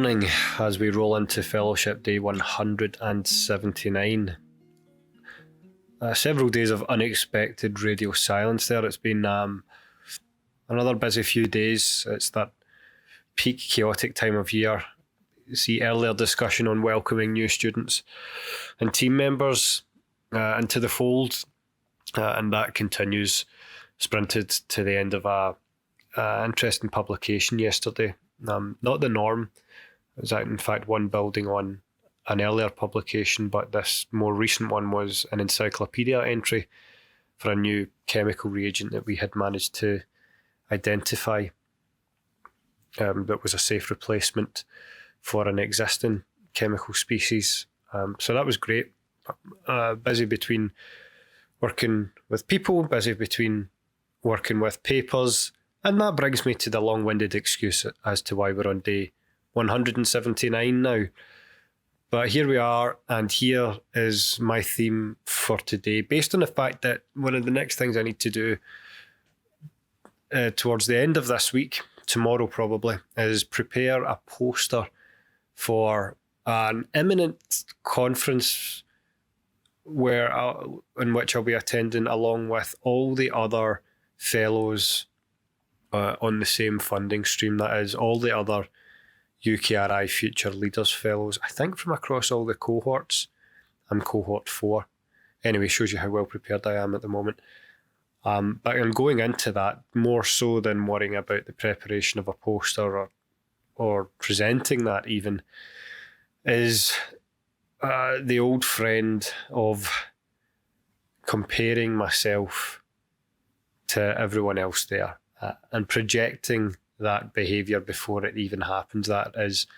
morning as we roll into Fellowship Day 179. Several days of unexpected radio silence there. It's been another busy few days. It's that peak chaotic time of year. You see earlier discussion on welcoming new students and team members into the fold, and that continues. Sprinted to the end of a interesting publication yesterday. Not the norm. It was in fact one building on an earlier publication, but this more recent one was an encyclopedia entry for a new chemical reagent that we had managed to identify that was a safe replacement for an existing chemical species. So that was great. Busy between working with people, busy between working with papers, and that brings me to the long-winded excuse as to why we're on day 179 now. But here we are, and here is my theme for today, based on the fact that one of the next things I need to do towards the end of this week, tomorrow probably, is prepare a poster for an imminent conference in which I'll be attending along with all the other fellows on the same funding stream, that is, all the other UKRI Future Leaders Fellows, I think from across all the cohorts. I'm cohort 4. Anyway, shows you how well prepared I am at the moment. But I'm going into that more so than worrying about the preparation of a poster or presenting that even, is the old friend of comparing myself to everyone else there and projecting that behaviour before it even happens. That is,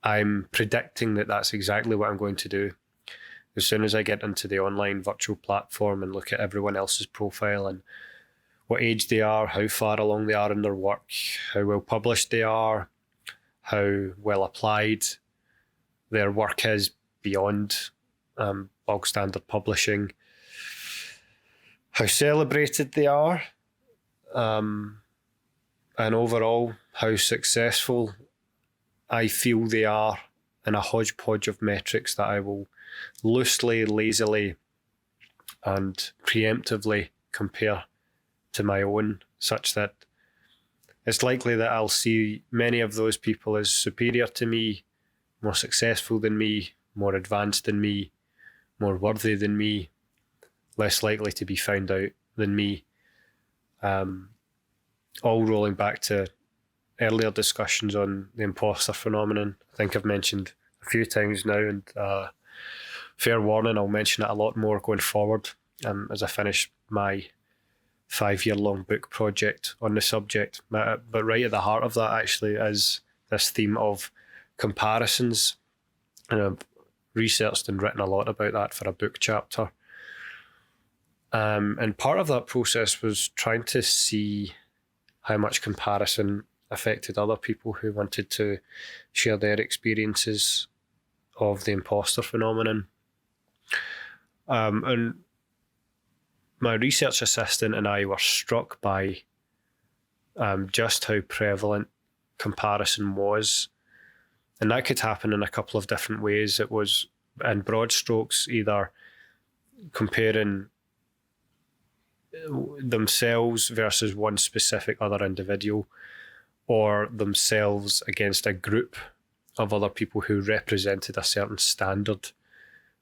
I'm predicting that that's exactly what I'm going to do. As soon as I get into the online virtual platform and look at everyone else's profile and what age they are, how far along they are in their work, how well published they are, how well applied their work is beyond bog standard publishing, how celebrated they are, and overall how successful I feel they are in a hodgepodge of metrics that I will loosely, lazily and preemptively compare to my own, such that it's likely that I'll see many of those people as superior to me, more successful than me, more advanced than me, more worthy than me, less likely to be found out than me. All rolling back to earlier discussions on the imposter phenomenon. I think I've mentioned a few times now, and fair warning, I'll mention it a lot more going forward as I finish my 5-year-long book project on the subject. But right at the heart of that actually is this theme of comparisons, and I've researched and written a lot about that for a book chapter. And part of that process was trying to see how much comparison affected other people who wanted to share their experiences of the imposter phenomenon. And my research assistant and I were struck by just how prevalent comparison was. And that could happen in a couple of different ways. It was, in broad strokes, either comparing themselves versus one specific other individual, or themselves against a group of other people who represented a certain standard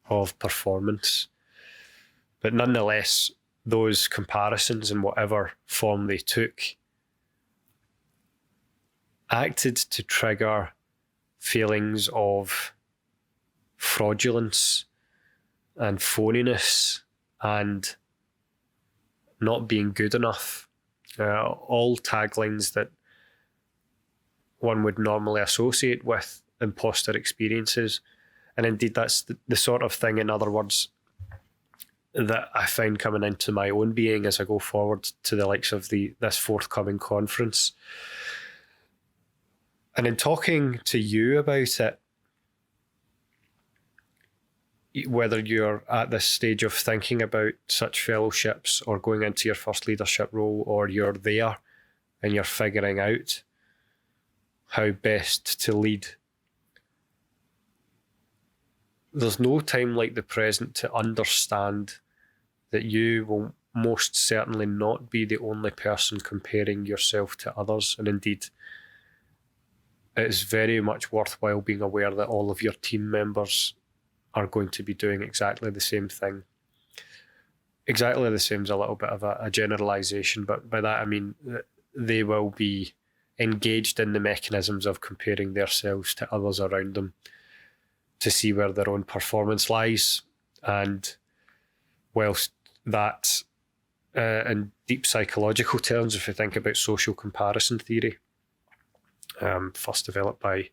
of performance. But nonetheless, those comparisons, in whatever form they took, acted to trigger feelings of fraudulence and phoniness and not being good enough. All taglines that one would normally associate with imposter experiences. And indeed, that's the sort of thing, in other words, that I find coming into my own being as I go forward to the likes of this forthcoming conference. And in talking to you about it, whether you're at this stage of thinking about such fellowships or going into your first leadership role, or you're there and you're figuring out how best to lead. There's no time like the present to understand that you will most certainly not be the only person comparing yourself to others, and indeed, it is very much worthwhile being aware that all of your team members are going to be doing exactly the same thing. Exactly the same is a little bit of a generalisation, but by that I mean that they will be engaged in the mechanisms of comparing themselves to others around them to see where their own performance lies. And whilst that, in deep psychological terms, if you think about social comparison theory, first developed by, I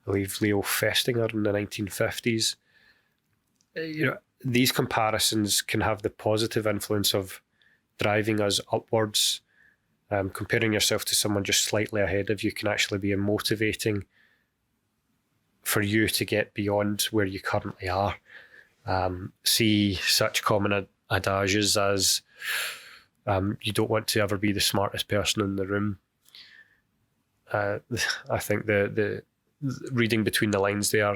believe, Leo Festinger in the 1950s, these comparisons can have the positive influence of driving us upwards. Comparing yourself to someone just slightly ahead of you can actually be motivating for you to get beyond where you currently are. See such common adages as you don't want to ever be the smartest person in the room. I think the reading between the lines there,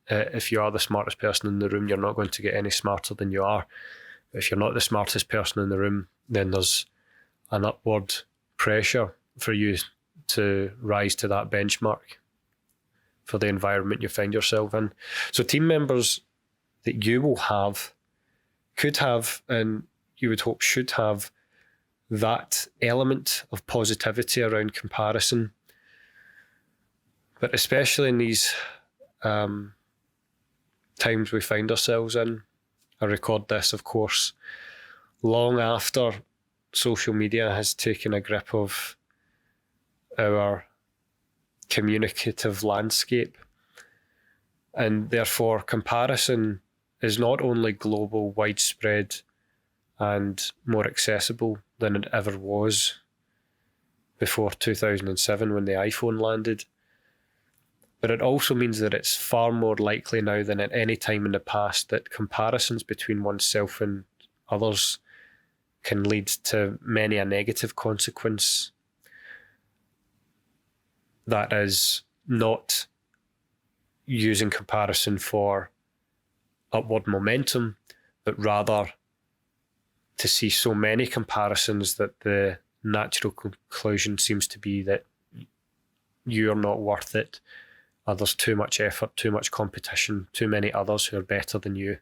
if you are the smartest person in the room, you're not going to get any smarter than you are. If you're not the smartest person in the room, then there's an upward pressure for you to rise to that benchmark for the environment you find yourself in. So team members that you will have, could have, and you would hope should have, that element of positivity around comparison. But especially in these times we find ourselves in, I record this, of course, long after social media has taken a grip of our communicative landscape. And therefore, comparison is not only global, widespread, and more accessible than it ever was before 2007 when the iPhone landed, but it also means that it's far more likely now than at any time in the past that comparisons between oneself and others can lead to many a negative consequence. That is, not using comparison for upward momentum, but rather to see so many comparisons that the natural conclusion seems to be that you're not worth it. There's too much effort, too much competition, too many others who are better than you.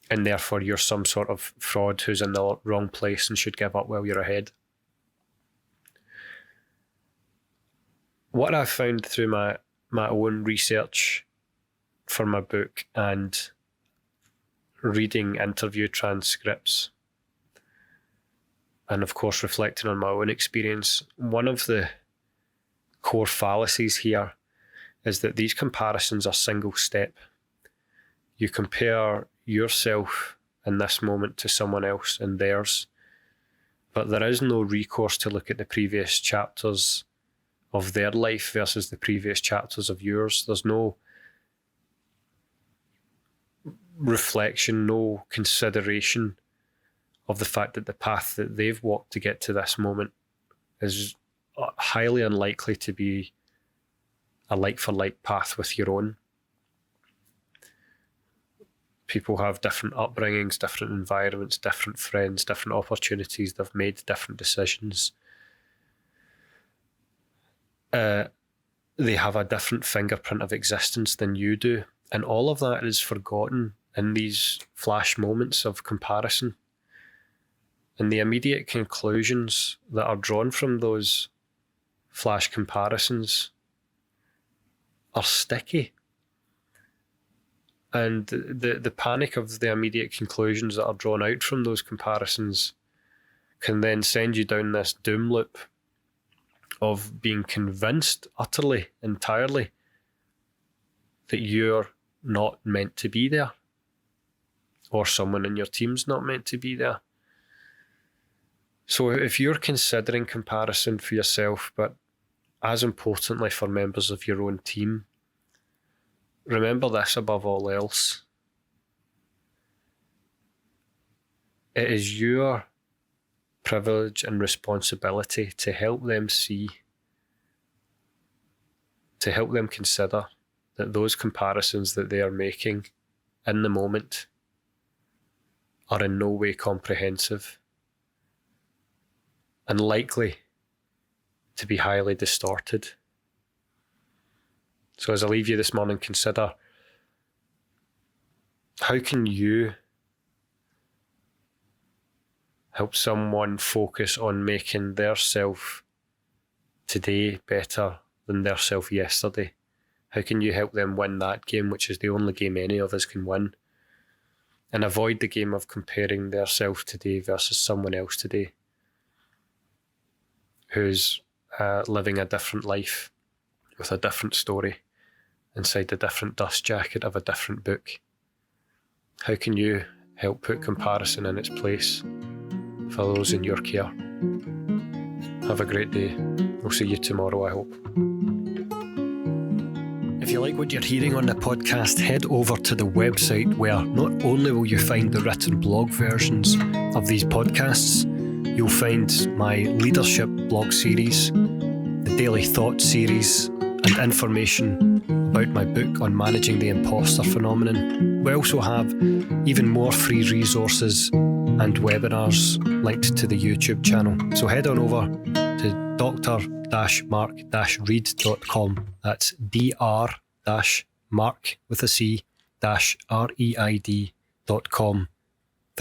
And therefore you're some sort of fraud who's in the wrong place and should give up while you're ahead. What I've found through my own research for my book and reading interview transcripts, and of course reflecting on my own experience, one of the core fallacies here is that these comparisons are single step. You compare yourself in this moment to someone else and theirs, but there is no recourse to look at the previous chapters of their life versus the previous chapters of yours. There's no reflection, no consideration of the fact that the path that they've walked to get to this moment is highly unlikely to be a like-for-like path with your own. People have different upbringings, different environments, different friends, different opportunities. They've made different decisions. They have a different fingerprint of existence than you do. And all of that is forgotten in these flash moments of comparison. And the immediate conclusions that are drawn from those flash comparisons are sticky. And the panic of the immediate conclusions that are drawn out from those comparisons can then send you down this doom loop of being convinced utterly, entirely, that you're not meant to be there, or someone in your team's not meant to be there. So if you're considering comparison for yourself, but as importantly for members of your own team, remember this above all else. It is your privilege and responsibility to help them see to help them consider that those comparisons that they are making in the moment are in no way comprehensive and likely to be highly distorted. So as I leave you this morning, consider, how can you help someone focus on making their self today better than their self yesterday? How can you help them win that game, which is the only game any of us can win? And avoid the game of comparing their self today versus someone else today who's living a different life with a different story inside a different dust jacket of a different book. How can you help put comparison in its place for those in your care? Have a great day. We'll see you tomorrow, I hope. If you like what you're hearing on the podcast, head over to the website, where not only will you find the written blog versions of these podcasts, you'll find my leadership blog series, the daily thought series, and information about my book on managing the imposter phenomenon. We also have even more free resources and webinars linked to the YouTube channel. So head on over to dr-mark-reid.com. That's dr-mark with a C -reid.com